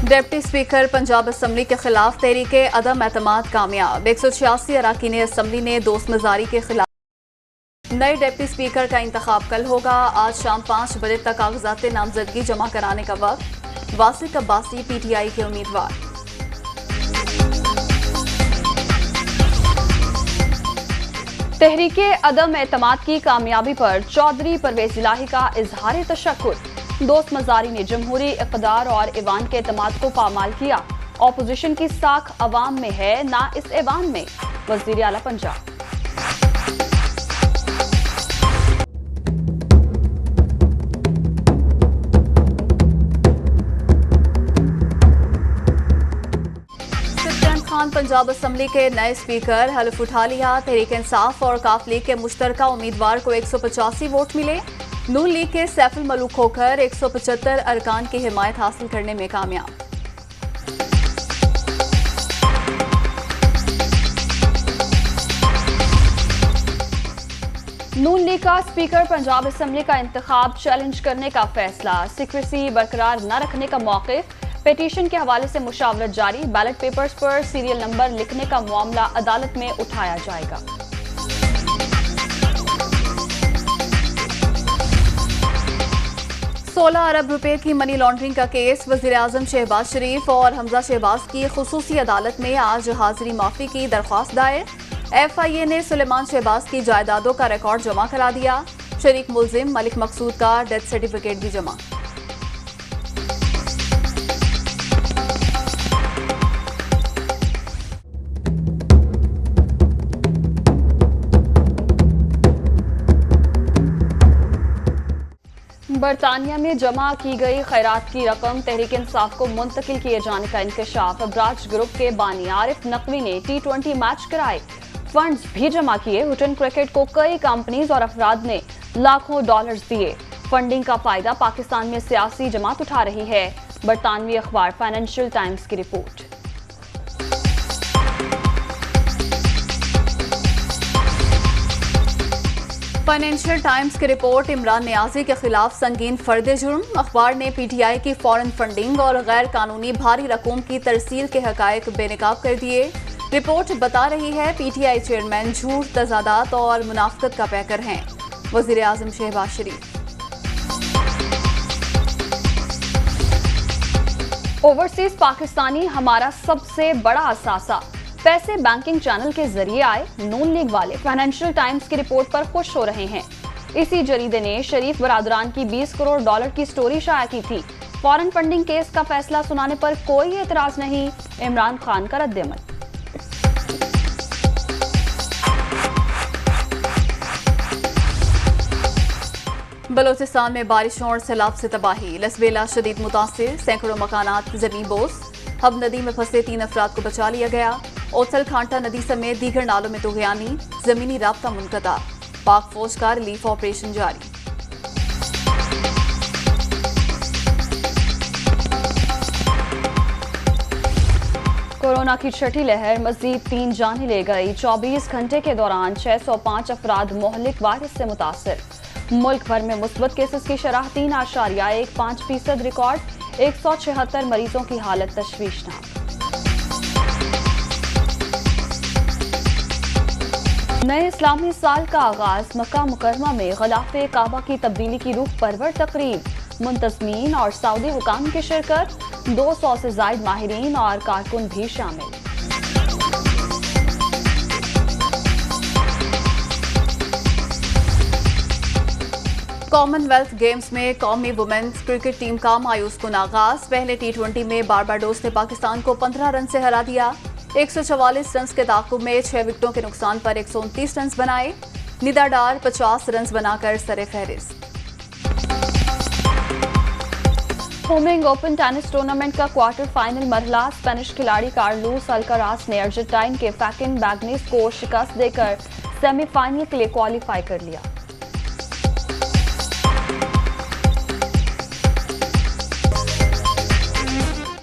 Deputy speaker Punjab assembly के खिलाफ तहरीके अदम एतमाद कामयाब। 186 अरकान असम्बली ने दोस्त मजारी के खिलाफ। नए डिप्टी स्पीकर का इंतखाब कल होगा। आज शाम 5 बजे तक कागजात नामजदगी जमा कराने का वक्त। वासिक अब्बासी PTI के उम्मीदवार। तहरीके अदम एतमाद की कामयाबी पर चौधरी परवेज इलाही का इजहार तशक्कुर। दोस्त मजारी ने जमहूरी इक़्तिदार और ईवान के एतमाद को पामाल किया। ऑपोजिशन की साख अवाम में है, ना इस ऐवान में। वज़ीर आला पंजाब। खान पंजाब असम्बली के नए स्पीकर हल्फ उठा लिया। तहरीक इंसाफ और काफ लीग के मुश्तरका उम्मीदवार को 185 वोट मिले। नून लीग के सैफुल मलूक होकर 175 अरकान की हिमायत हासिल करने में कामयाब। नून लीग का स्पीकर पंजाब असम्बली का इंतखाब चैलेंज करने का फैसला। सीक्रेसी बरकरार न रखने का मौक़िफ़। पिटीशन के हवाले से मुशावरत जारी। बैलेट पेपर्स पर सीरियल नंबर लिखने का मामला अदालत में उठाया जाएगा। ₹16 अरब की मनी लॉन्ड्रिंग का केस। वज़ीर-ए-आज़म शहबाज शरीफ और हमजा शहबाज की खुसूसी अदालत में आज हाजिरी माफी की दरख्वास्त दायर। FIA ने सुलेमान शहबाज की जायदादों का रिकॉर्ड जमा करा दिया। शरीक मुल्जिम मलिक मकसूद का डेथ सर्टिफिकेट भी जमा। बरतानिया में जमा की गई खैरात की रकम तहरीक इंसाफ को मुंतकिल किए जाने का इंकशाफ। अब्राज ग्रुप के बानी आरिफ नकवी ने T20 मैच कराए। फंड्स भी जमा किए। हुटन क्रिकेट को कई कंपनीज और अफराद ने लाखों डॉलर्स दिए। फंडिंग का फायदा पाकिस्तान में सियासी जमात उठा रही है। बरतानवी अखबार फाइनेंशियल टाइम्स की रिपोर्ट। फाइनेंशियल टाइम्स की रिपोर्ट। इमरान नियाजी के खिलाफ संगीन फर्द जुर्म। अखबार ने PTI की फॉरेन फंडिंग और गैर कानूनी भारी रकूम की तरसील के हकायक बेनकाब कर दिए। रिपोर्ट बता रही है PTI चेयरमैन झूठ, तजादात और मुनाफकत का पैकर हैं। वज़ीर-ए-आज़म शहबाज शरीफ। ओवरसीज पाकिस्तानी हमारा सबसे बड़ा असासा। पैसे बैंकिंग चैनल के जरिए आए। नून लीग वाले फाइनेंशियल टाइम्स की रिपोर्ट पर खुश हो रहे हैं। इसी जरीदे ने शरीफ बरादरान की $20 करोड़ की स्टोरी शाया की थी। फॉरेन फंडिंग केस का फैसला सुनाने पर कोई एतराज नहीं। इमरान खान का रद्देअमल। बलोचिस्तान में बारिशों और सैलाब से तबाही। लसबेला शदीद मुतासिर। सैकड़ों मकानात जमीन बोस। हब नदी में फंसे 3 अफराद को बचा लिया गया। ओथल खांटा नदी समेत दीगर नालों में तुगयानी। जमीनी राब्ता मुनक़ता। पाक फौज का रिलीफ ऑपरेशन जारी। कोरोना की छठी लहर मजीद 3 जानें ले गई। 24 घंटे के दौरान 605 अफराद मोहलिक वायरस से मुतासिर। मुल्क भर में मुस्बत केसेस की शरह 3.15% रिकॉर्ड। 176 मरीजों की हालत तशवीशनाक। नए इस्लामी साल का आगाज। मक्का मुकरमा में ग़िलाफ़े काबा की तब्दीली की रूह परवर तकरीब। मुंतज़मीन और सऊदी हुकाम की शिरकत। 200 से ज़ायद माहिरीन और कारकुन भी शामिल। कॉमनवेल्थ गेम्स में कौमी वुमेन्स क्रिकेट टीम का मायूस कुन आगाज। पहले T20 में बारबाडोस ने पाकिस्तान को 15 रन से हरा दिया। 144 रन के ताकुब में 6 विकेटों के नुकसान पर 129 रन बनाए। निदा डार 50 रन बनाकर सरे फहरिस्त। होमिंग ओपन टेनिस टूर्नामेंट का क्वार्टर फाइनल मरहला। स्पेनिश खिलाड़ी कार्लोस अल्काराज ने अर्जेंटाइन के फैकिन बैगनेस को शिकस्त देकर सेमीफाइनल के लिए क्वालिफाई कर लिया।